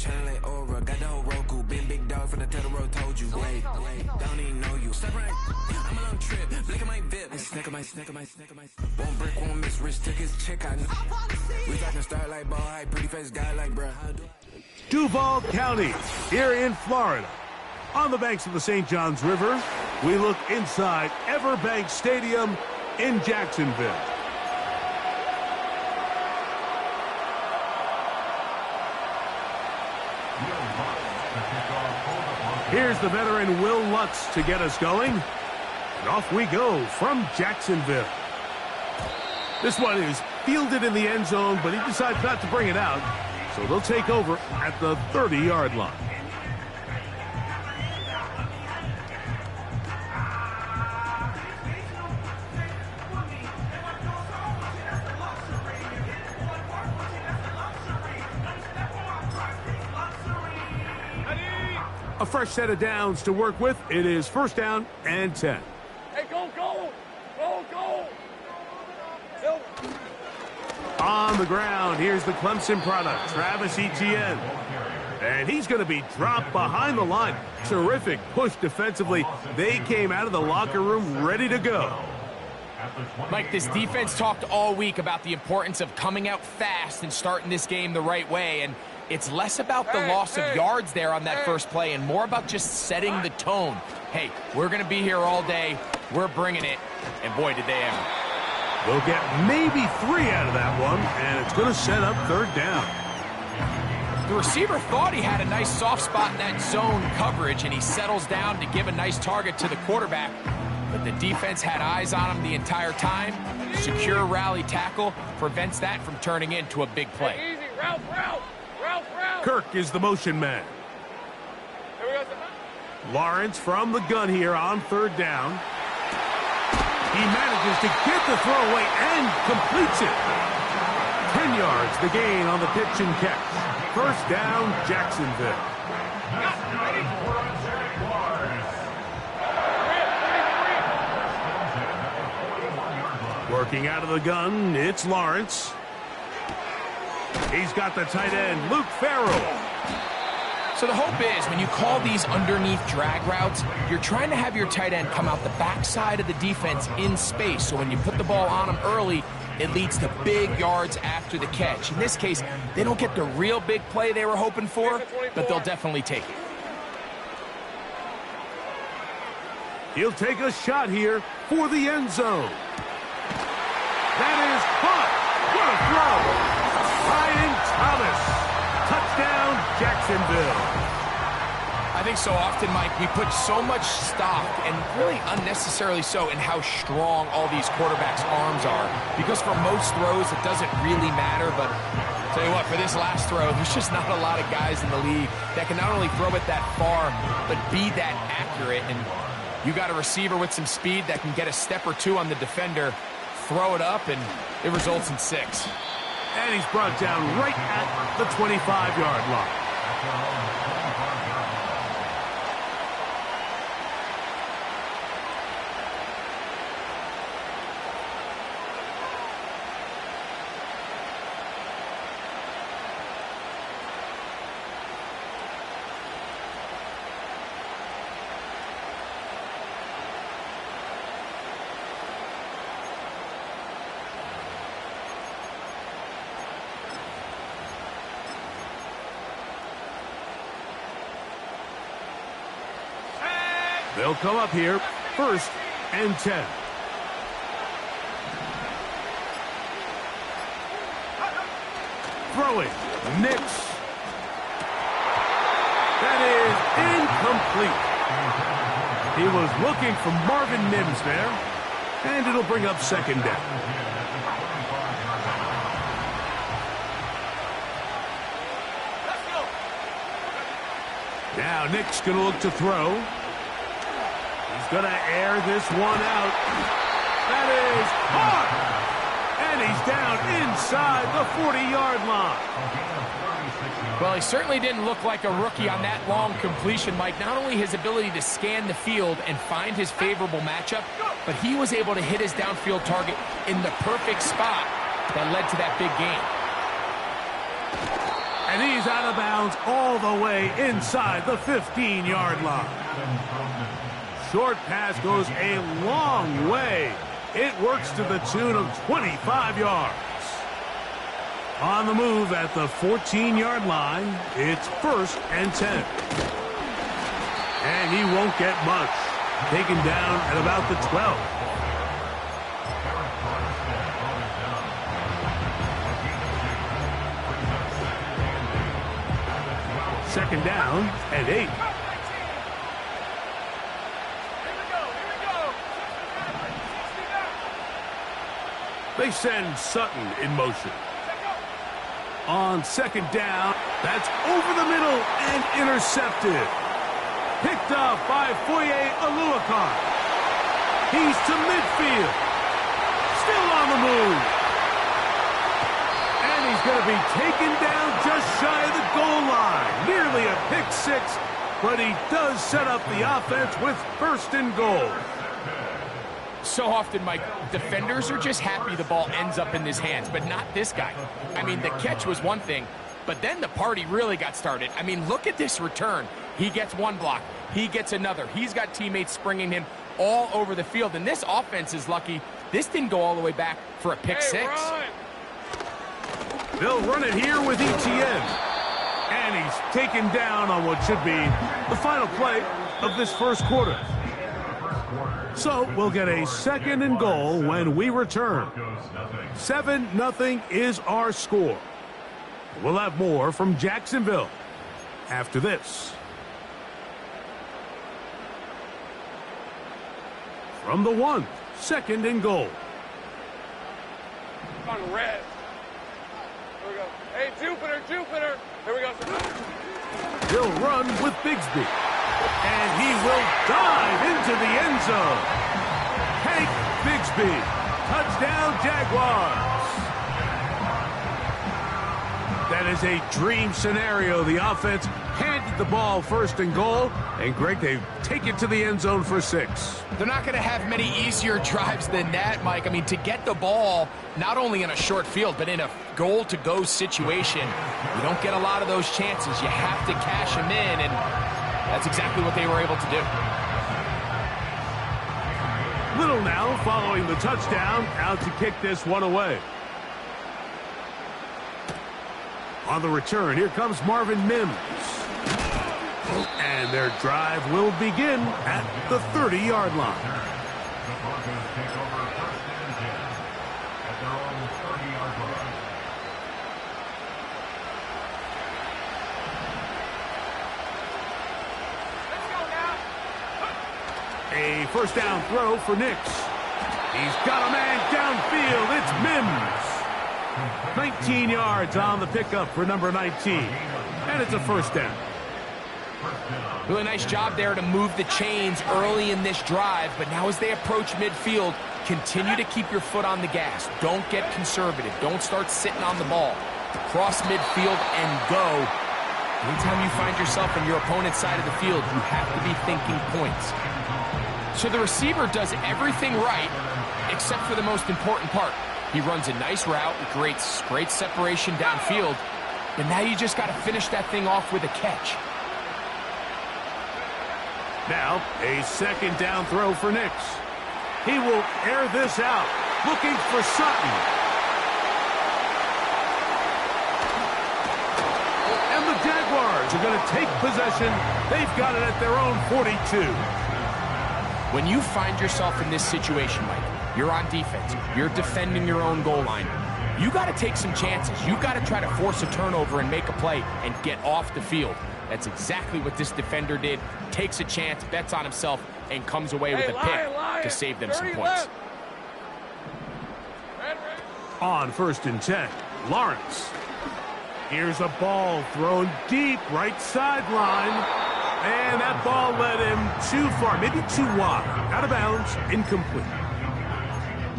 Channel it over, got the whole Roku. Been big dog from the Tether Road, told you. Wait, don't even know you. Step right, I'm a long trip. Look at my VIP. Snack my. Won't break, won't miss. Rich took his check, I know. We talking Starlight ball high, pretty face guy like, bruh. Duval County, here in Florida. On the banks of the St. Johns River, we look inside Everbank Stadium in Jacksonville. Here's the veteran Will Lutz to get us going. And off we go from Jacksonville. This one is fielded in the end zone, but he decides not to bring it out. So they'll take over at the 30-yard line. A fresh set of downs to work with. It is first down and 10. Hey, go! On the ground, here's the Clemson product, Travis Etienne. And he's going to be dropped behind the line. Terrific push defensively. They came out of the locker room ready to go. Mike, this defense talked all week about the importance of coming out fast and starting this game the right way. And it's less about the loss of yards there on that first play and more about just setting the tone. Hey, we're going to be here all day. We're bringing it. And boy, did they ever. They'll get maybe 3 out of that one, and it's going to set up third down. The receiver thought he had a nice soft spot in that zone coverage, and he settles down to give a nice target to the quarterback. But the defense had eyes on him the entire time. Secure rally tackle prevents that from turning into a big play. Hey, easy, route. Kirk is the motion man. Lawrence from the gun here on third down. He manages to get the throw away and completes it. 10 yards the gain on the pitch and catch. First down, Jacksonville. Working out of the gun, it's Lawrence. He's got the tight end, Luke Farrell. So the hope is when you call these underneath drag routes, you're trying to have your tight end come out the backside of the defense in space. So when you put the ball on him early, it leads to big yards after the catch. In this case, they don't get the real big play they were hoping for, but they'll definitely take it. He'll take a shot here for the end zone. That is caught. What a throw. Ryan Thomas. Touchdown, Jacksonville. I think so often, Mike, we put so much stock, and really unnecessarily so, in how strong all these quarterbacks' arms are. Because for most throws, it doesn't really matter. But I'll tell you what, for this last throw, there's just not a lot of guys in the league that can not only throw it that far, but be that accurate. And you got a receiver with some speed that can get a step or two on the defender, throw it up, and it results in 6. And he's brought down right at the 25-yard line. They'll come up here, first and 10. Throwing, Nix. That is incomplete. He was looking for Marvin Mims there, and it'll bring up second down. Now Nick's going to look to throw. He's going to air this one out. That is caught! And he's down inside the 40-yard line. Well, he certainly didn't look like a rookie on that long completion, Mike. Not only his ability to scan the field and find his favorable matchup, but he was able to hit his downfield target in the perfect spot that led to that big gain. And he's out of bounds all the way inside the 15-yard line. Short pass goes a long way. It works to the tune of 25 yards. On the move at the 14-yard line, it's 1st and 10. And he won't get much. Taken down at about the 12. Second down and 8. They send Sutton in motion. On second down, that's over the middle and intercepted. Picked up by Foye Aluakar. He's to midfield. Still on the move. And he's going to be taken down just shy of the goal line. Nearly a pick six, but he does set up the offense with 1st and goal. So often, Mike, defenders are just happy the ball ends up in his hands, but not this guy. I mean, the catch was one thing, but then the party really got started. I mean, look at this return. He gets one block. He gets another. He's got teammates springing him all over the field, and this offense is lucky. This didn't go all the way back for a pick six. Run. They'll run it here with Etienne. And he's taken down on what should be the final play of this first quarter. So we'll get a 2nd and goal when we return. 7-0 is our score. We'll have more from Jacksonville after this. From the 1, 2nd and goal. On red. Here we go. Hey, Jupiter. Here we go. He'll run with Bigsby. And he will dive into the end zone. Hank Bigsby. Touchdown, Jaguars. That is a dream scenario. The offense handed the ball 1st and goal. And, Greg, they take it to the end zone for 6. They're not going to have many easier drives than that, Mike. I mean, to get the ball not only in a short field, but in a goal-to-go situation, you don't get a lot of those chances. You have to cash them in, and that's exactly what they were able to do. Little now following the touchdown, out to kick this one away. On the return, here comes Marvin Mims. And their drive will begin at the 30-yard line. A 1st down throw for Nix. He's got a man downfield. It's Mims. 19 yards on the pickup for number 19. And it's a 1st down. Really nice job there to move the chains early in this drive, but now as they approach midfield, continue to keep your foot on the gas. Don't get conservative. Don't start sitting on the ball. Cross midfield and go. Anytime you find yourself on your opponent's side of the field, you have to be thinking points. So the receiver does everything right, except for the most important part. He runs a nice route, great separation downfield, and now you just got to finish that thing off with a catch. Now, a 2nd down throw for Nix. He will air this out, looking for Sutton. And the Jaguars are going to take possession. They've got it at their own 42. When you find yourself in this situation, Mike, you're on defense, you're defending your own goal line, you got to take some chances. You got to try to force a turnover and make a play and get off the field. That's exactly what this defender did. Takes a chance, bets on himself, and comes away with a pick to save them some points. On 1st and 10, Lawrence. Here's a ball thrown deep right sideline. And that ball led him too far, maybe too wide. Out of bounds, incomplete.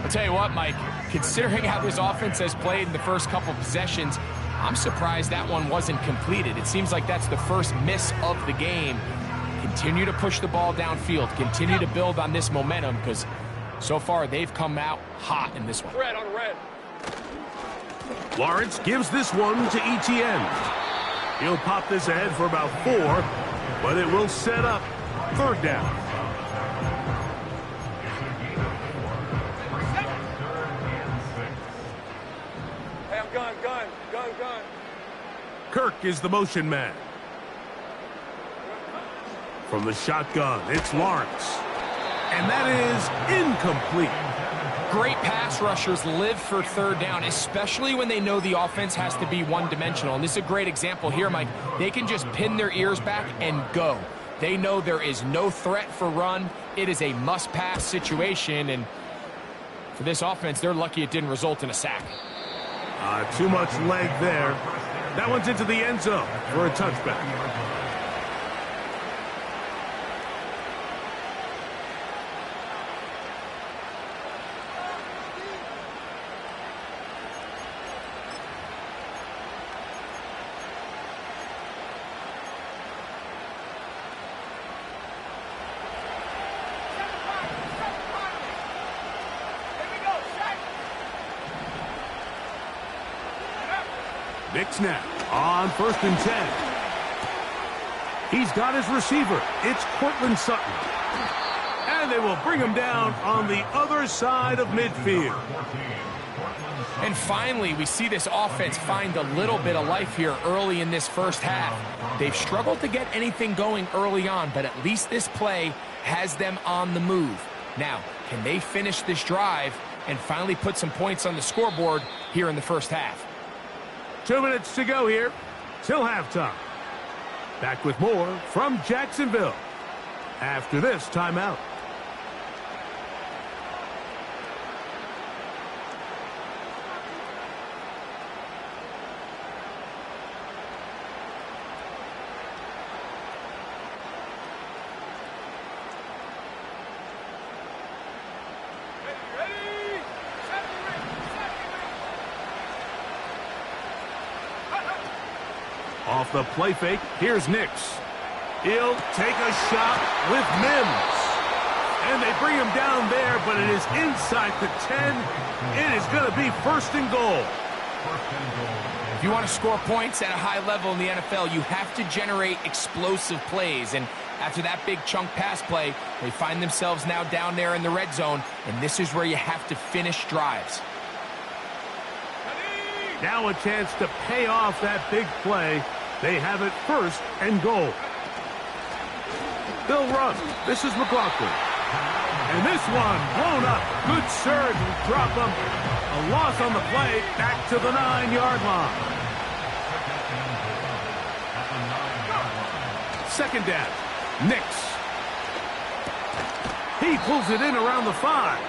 I'll tell you what, Mike, considering how this offense has played in the first couple possessions, I'm surprised that one wasn't completed. It seems like that's the first miss of the game. Continue to push the ball downfield. Continue to build on this momentum because so far they've come out hot in this one. Red on red. Lawrence gives this one to Etienne. He'll pop this ahead for about 4, but it will set up 3rd down. Hey, I'm gun. Kirk is the motion man. From the shotgun, it's Lawrence. And that is incomplete. Great pass rushers live for 3rd down, especially when they know the offense has to be one-dimensional. And this is a great example here, Mike. They can just pin their ears back and go. They know there is no threat for run. It is a must-pass situation. And for this offense, they're lucky it didn't result in a sack. Too much leg there. That one's into the end zone for a touchback. Big snap on 1st and 10. He's got his receiver. It's Cortland Sutton. And they will bring him down on the other side of midfield. And finally, we see this offense find a little bit of life here early in this first half. They've struggled to get anything going early on, but at least this play has them on the move. Now, can they finish this drive and finally put some points on the scoreboard here in the first half? 2 minutes to go here till halftime. Back with more from Jacksonville after this timeout. Off the play fake, here's Nix. He'll take a shot with Mims. And they bring him down there, but it is inside the 10. It is going to be 1st and goal. If you want to score points at a high level in the NFL, you have to generate explosive plays. And after that big chunk pass play, they find themselves now down there in the red zone, and this is where you have to finish drives. Now a chance to pay off that big play. They have it 1st and goal. They'll run. This is McLaughlin. And this one blown up. Good surge and drop them. A loss on the play. Back to the 9-yard line. 2nd down. Nix. He pulls it in around the 5.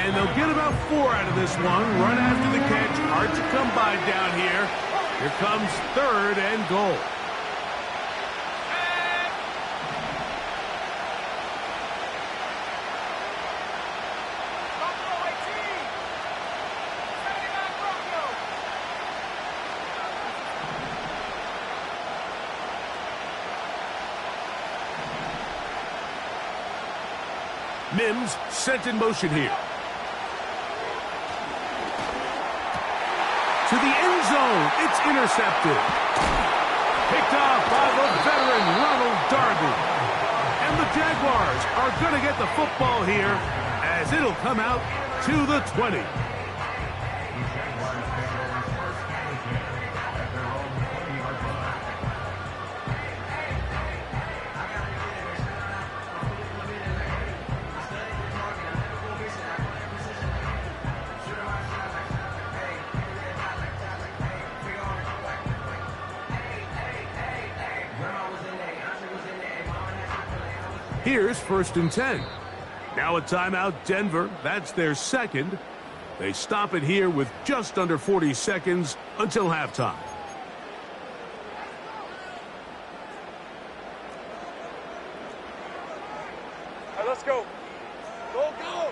And they'll get about 4 out of this one. Run after the catch. Hard to come by down here. Here comes 3rd and goal. Mims sent in motion here. To the end zone. It's intercepted. Picked off by the veteran Ronald Darby. And the Jaguars are going to get the football here as it'll come out to the 20. Here's 1st and 10. Now a timeout, Denver. That's their 2nd. They stop it here with just under 40 seconds until halftime. All right, let's go. Go, go.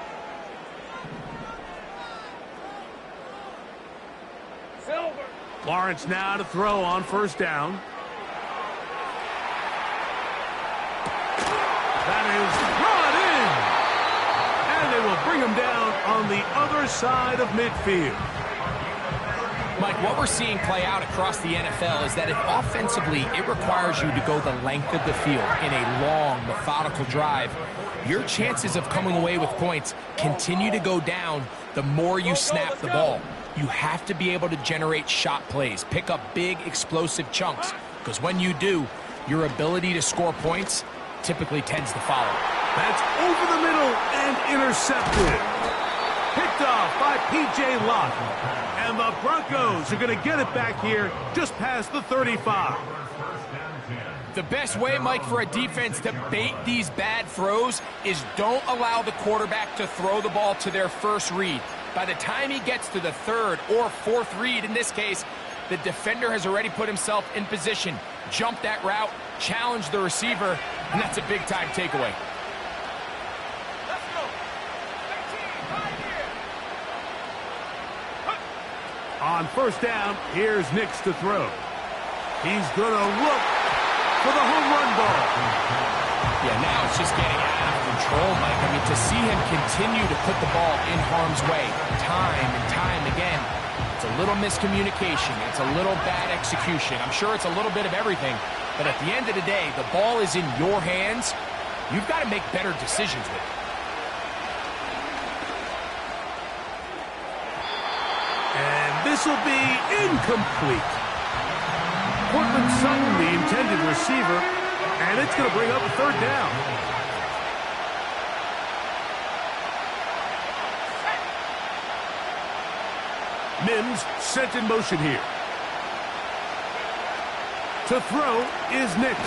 Silver. Lawrence now to throw on 1st down. That is brought in. And they will bring him down on the other side of midfield. Mike, what we're seeing play out across the NFL is that if offensively it requires you to go the length of the field in a long, methodical drive, your chances of coming away with points continue to go down the more you snap the ball. You have to be able to generate shot plays, pick up big, explosive chunks, because when you do, your ability to score points typically tends to follow. That's over the middle and intercepted. Picked off by P.J. Lott. And the Broncos are going to get it back here just past the 35. The best way, Mike, for a defense to bait these bad throws is don't allow the quarterback to throw the ball to their first read. By the time he gets to the third or fourth read, in this case, the defender has already put himself in position, jumped that route, challenged the receiver, and that's a big-time takeaway. On first down, here's Nix to throw. He's going to look for the home run ball. Yeah, now it's just getting out of control, Mike. I mean, to see him continue to put the ball in harm's way time and time again, it's a little miscommunication. It's a little bad execution. I'm sure it's a little bit of everything. But at the end of the day, the ball is in your hands. You've got to make better decisions with it. And this will be incomplete. Cortland Sutton, the intended receiver, and it's going to bring up a third down. Mims sent in motion here. To throw is Nix.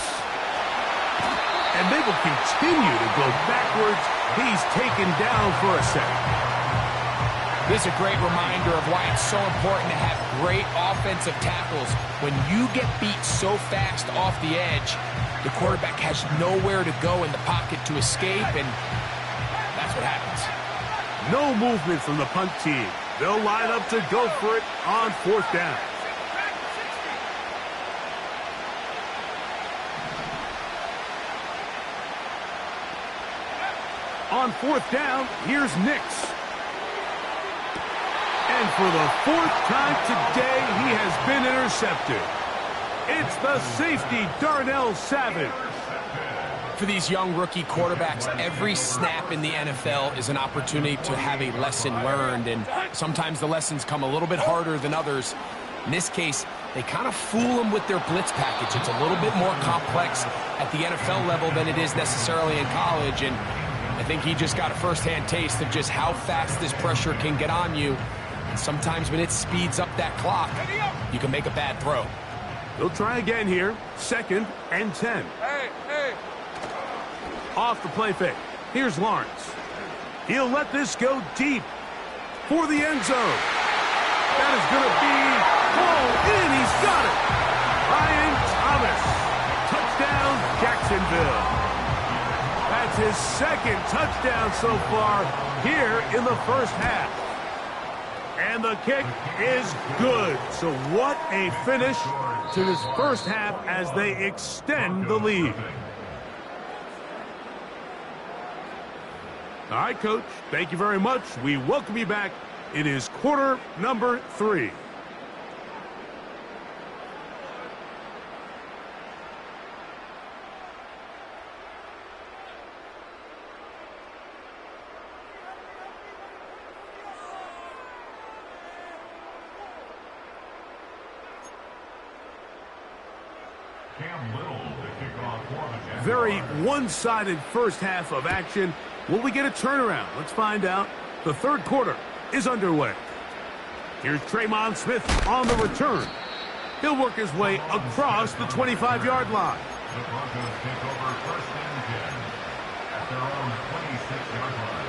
And they will continue to go backwards. He's taken down for a second. This is a great reminder of why it's so important to have great offensive tackles. When you get beat so fast off the edge, the quarterback has nowhere to go in the pocket to escape, and that's what happens. No movement from the punt team. They'll line up to go for it on fourth down. On fourth down, here's Nix. And for the fourth time today, he has been intercepted. It's the safety, Darnell Savage. For these young rookie quarterbacks, every snap in the NFL is an opportunity to have a lesson learned, and sometimes the lessons come a little bit harder than others. In this case, they kind of fool them with their blitz package. It's a little bit more complex at the NFL level than it is necessarily in college, and I think he just got a first-hand taste of just how fast this pressure can get on you. And sometimes when it speeds up that clock, you can make a bad throw. They'll try again here. 2nd and 10. Hey. Off the play fake. Here's Lawrence. He'll let this go deep for the end zone. That is going to be hauled in. He's got it. Ryan Thomas. Touchdown, Jacksonville. That's his 2nd touchdown so far here in the first half. And the kick is good. So what a finish to this first half as they extend the lead. All right, Coach, thank you very much. We welcome you back. It is quarter number 3. Very one-sided first half of action. Will we get a turnaround? Let's find out. The third quarter is underway. Here's Traymon Smith on the return. He'll work his way across the 25-yard line. The Broncos take over 1st and 10 at their own 26-yard line.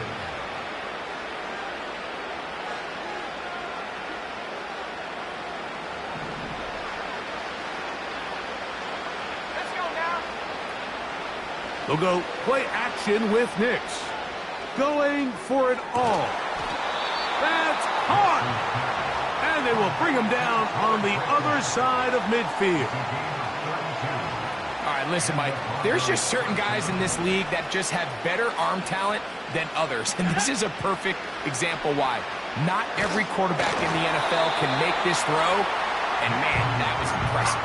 Let's go now. They'll go play action with Nix. Going for it all. That's hard. And they will bring him down on the other side of midfield. All right, listen, Mike, there's just certain guys in this league that just have better arm talent than others. And this is a perfect example why. Not every quarterback in the NFL can make this throw, and man, that was impressive.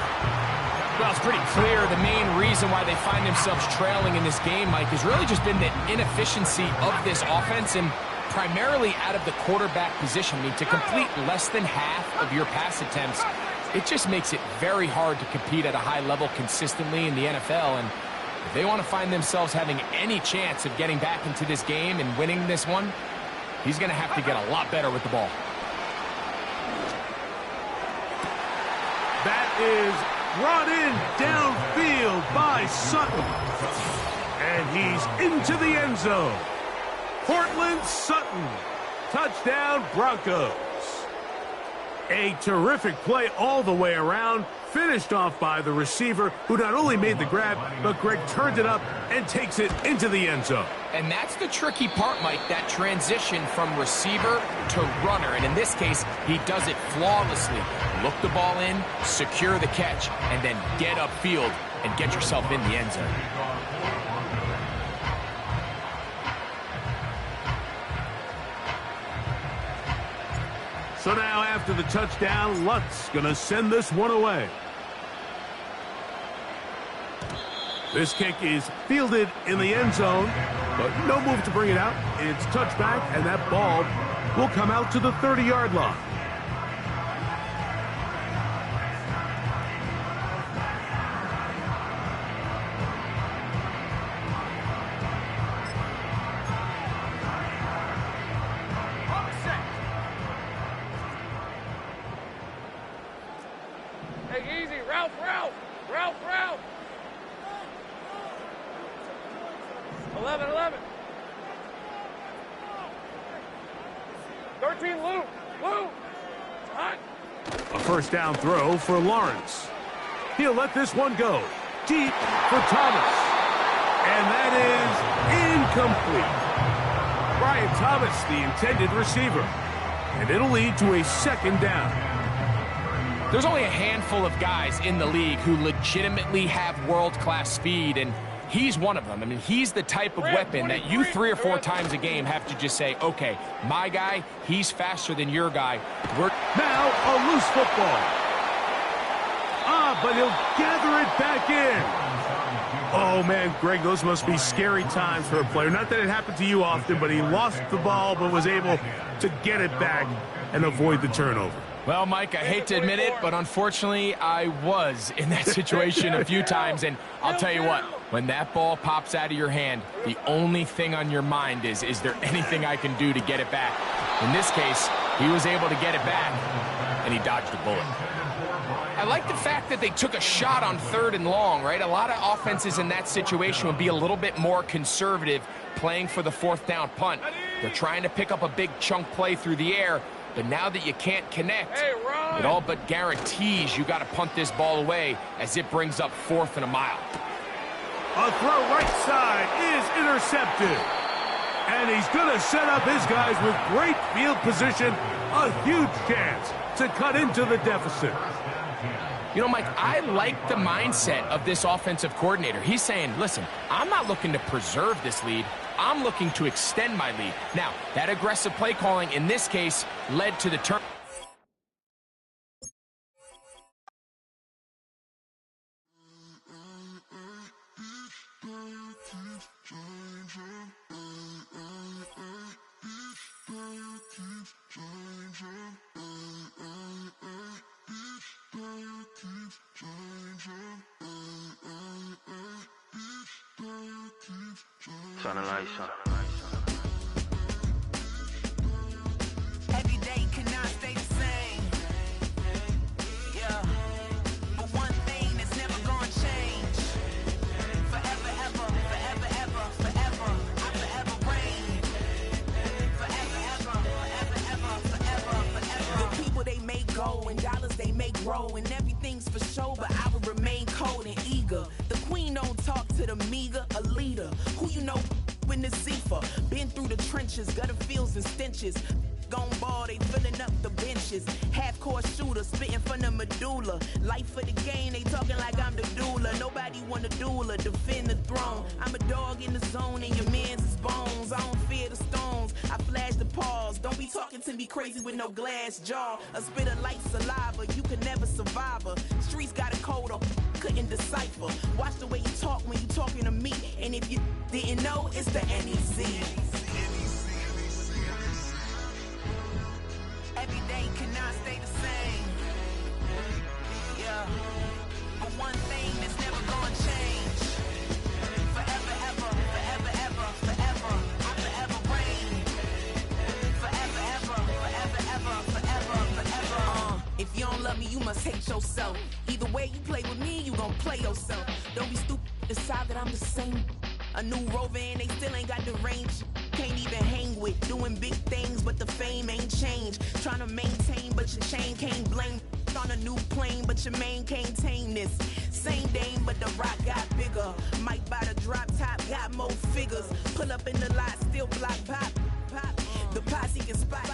Well, it's pretty clear the main reason why they find themselves trailing in this game, Mike, has really just been the inefficiency of this offense and primarily out of the quarterback position. I mean, to complete less than half of your pass attempts, it just makes it very hard to compete at a high level consistently in the NFL. And if they want to find themselves having any chance of getting back into this game and winning this one, he's going to have to get a lot better with the ball. That is brought in downfield by Sutton. And he's into the end zone. Cortland Sutton. Touchdown, Broncos. A terrific play all the way around. Finished off by the receiver, who not only made the grab, but Greg turned it up and takes it into the end zone. And that's the tricky part, Mike, that transition from receiver to runner. And in this case, he does it flawlessly. Look the ball in, secure the catch, and then get upfield and get yourself in the end zone. So now after the touchdown, Lutz gonna send this one away. This kick is fielded in the end zone, but no move to bring it out. It's touchback, and that ball will come out to the 30-yard line. Hey, easy. Ralph. 11. 13, Lou. Hot. A first down throw for Lawrence. He'll let this one go. Deep for Thomas. And that is incomplete. Brian Thomas, the intended receiver. And it'll lead to a second down. There's only a handful of guys in the league who legitimately have world-class speed, and he's one of them. I mean, he's the type of weapon that you 3 or 4 times a game have to just say, okay, my guy, he's faster than your guy. Now a loose football. But he'll gather it back in. Oh, man, Greg, those must be scary times for a player. Not that it happened to you often, but he lost the ball but was able to get it back and avoid the turnover. Well, Mike, I hate to admit it, but unfortunately, I was in that situation a few times, and I'll tell you what, when that ball pops out of your hand, the only thing on your mind is there anything I can do to get it back? In this case, he was able to get it back, and he dodged a bullet. I like the fact that they took a shot on 3rd and long, right? A lot of offenses in that situation would be a little bit more conservative playing for the 4th down punt. They're trying to pick up a big chunk play through the air, but now that you can't connect, it all but guarantees you got to punt this ball away as it brings up 4th and a mile. A throw right side is intercepted. And he's going to set up his guys with great field position. A huge chance to cut into the deficit. You know, Mike, I like the mindset of this offensive coordinator. He's saying, listen, I'm not looking to preserve this lead. I'm looking to extend my lead. Now, that aggressive play calling in this case led to the turn. Turn the lights on. Every day cannot stay the same. Yeah. But one thing that's never gonna change. Forever, ever, forever, ever, forever. I forever reign. Forever, ever, forever, ever, forever, forever. The people they make go and dollars they make grow and everything's for show, but I will remain cold and eager. The queen don't talk to the meager, a leader. Who you know in the Zephyr, been through the trenches, gutter fields and stenches. Gone ball, they filling up the benches. Half-court shooter, spitting from the medulla. Life for the game, they talking like I'm the doula. Nobody want a doula, defend the throne. I'm a dog in the zone and your man's is bones. I don't fear the stones, I flash the paws. Don't be talking to me crazy with no glass jaw. A spit of light saliva, you can never survive her. Streets got a code up, couldn't decipher. Watch the way you talk when you talking to me. And if you didn't know, it's the NEC. Every day cannot stay the same. Yeah. But one thing that's never gonna change. Forever, ever, forever, ever, forever. I forever reign. Forever, ever, forever, ever, forever, forever. If you don't love me, you must hate yourself. Either way you play with me, you gon' play yourself. Don't be stupid, decide that I'm the same. A new Rover and they still ain't got the range. Can't even hang with, doing big things, but the fame ain't changed. Trying to maintain, but your chain can't blame. On a new plane, but your main can't tame this. Same dame, but the rock got bigger. Might buy the drop top, got more figures. Pull up in the lot, still block pop. The posse can spot.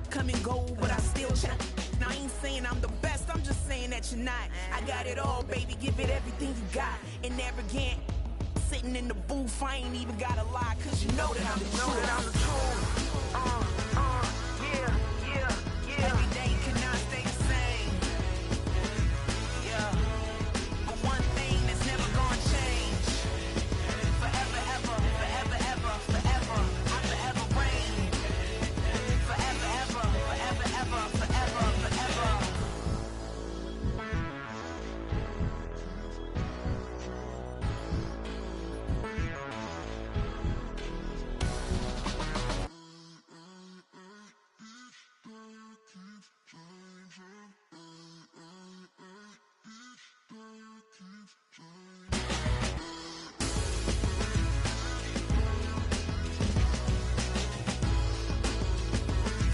Come and go, but I still check. Now I ain't saying I'm the best, I'm just saying that you're not. I got it all, baby, give it everything you got. And arrogant, sitting in the booth, I ain't even gotta lie, cause you know that I'm the truth. Yeah, yeah, yeah. Every day cannot stay the same. Yeah. But one thing that's never gonna change. Forever, ever, forever, ever, forever. I forever reign. Forever, ever, forever, ever, forever, forever.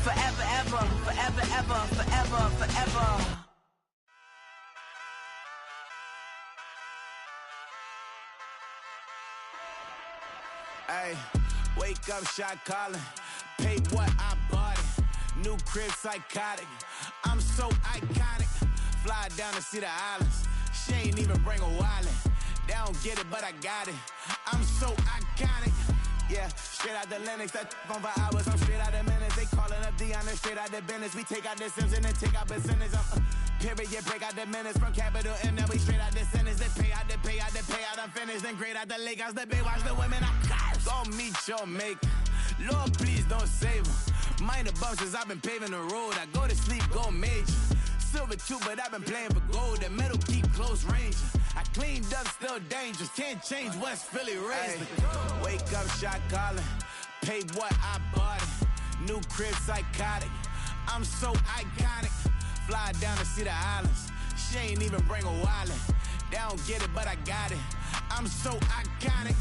Forever, ever, forever, ever, forever, forever. Hey, wake up, shot calling. Pay what I bought it. New crib, psychotic. I'm so iconic. Fly down to see the islands. She ain't even bring a wallet. They don't get it, but I got it. I'm so iconic. Yeah, straight out the Linux, that on for hours, I'm straight out the minutes. They calling up Deanna, straight out the business. We take out the Sims and then take out percentage. Period, break out the minutes from capital M, now we straight out the sentence. They pay out, I'm finished. Then grade out the Lakers, the big watch the women, I'm caught. Go meet your maker. Lord, please don't save them. Mind the bumps as I've been paving the road. I go to sleep, go major. Silver too, but I've been playing for gold. The metal keep close range. I cleaned up, still dangerous. Can't change West Philly raised. Wake up, shot calling. Pay what I bought it. New crib, psychotic. I'm so iconic. Fly down to see the islands. She ain't even bring a wallet. They don't get it, but I got it. I'm so iconic.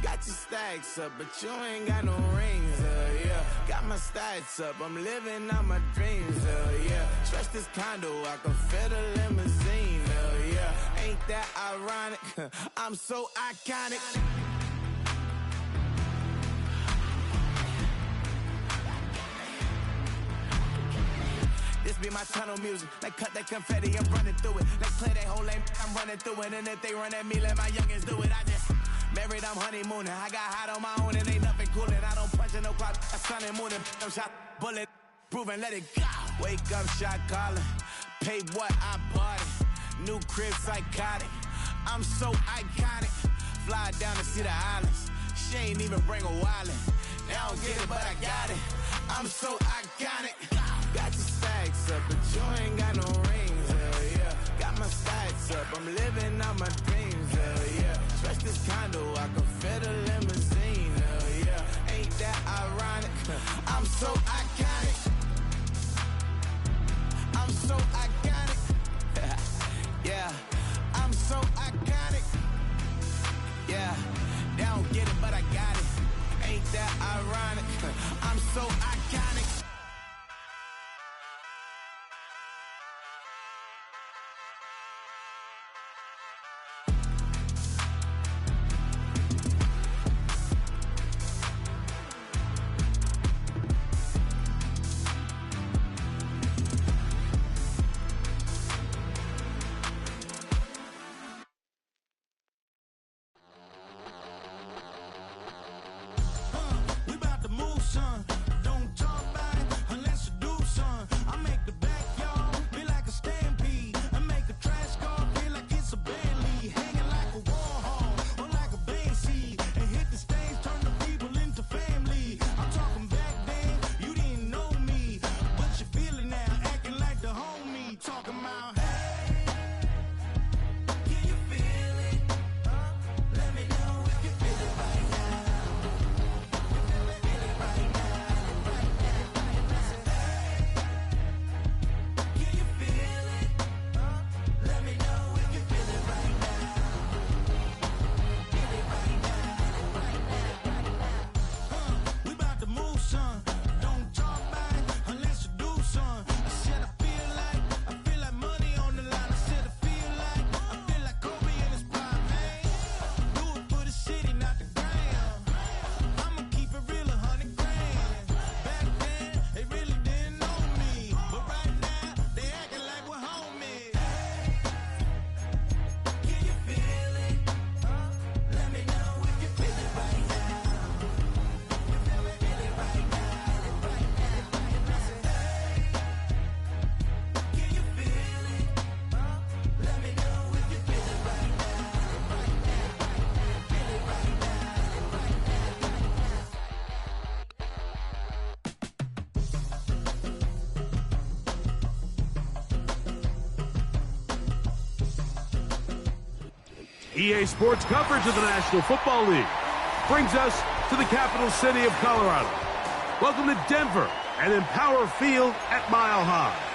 Got your stacks up, but you ain't got no rings, yeah. Got my stats up, I'm living out my dreams, yeah. Trust this condo, I can fit a limousine, yeah. Ain't that ironic? I'm so iconic. This be my tunnel music. Like cut that confetti, I'm running through it. Like play that whole lane, I'm running through it. And if they run at me, let my youngins do it. I just married, I'm honeymooning. I got hot on my own and ain't nothing coolin'. I don't punch in no clock, I sun and moon. I'm shot, bullet, proven, let it go. Wake up, shot calling. Pay what I bought it. New crib, psychotic. I'm so iconic. Fly down to see the islands. She ain't even bring a wallet. They don't get it, but I got it. I'm so iconic. Got your stacks up, but you ain't got no rings, yeah. Got my stacks up, I'm living out my dreams, yeah. Trust this condo, I can fit a limousine, yeah. Ain't that ironic? I'm so iconic. I'm so iconic. Yeah, I'm so iconic. Yeah, they don't get it, but I got it. Ain't that ironic? I'm so iconic. EA Sports coverage of the National Football League brings us to the capital city of Colorado. Welcome to Denver and Empower Field at Mile High.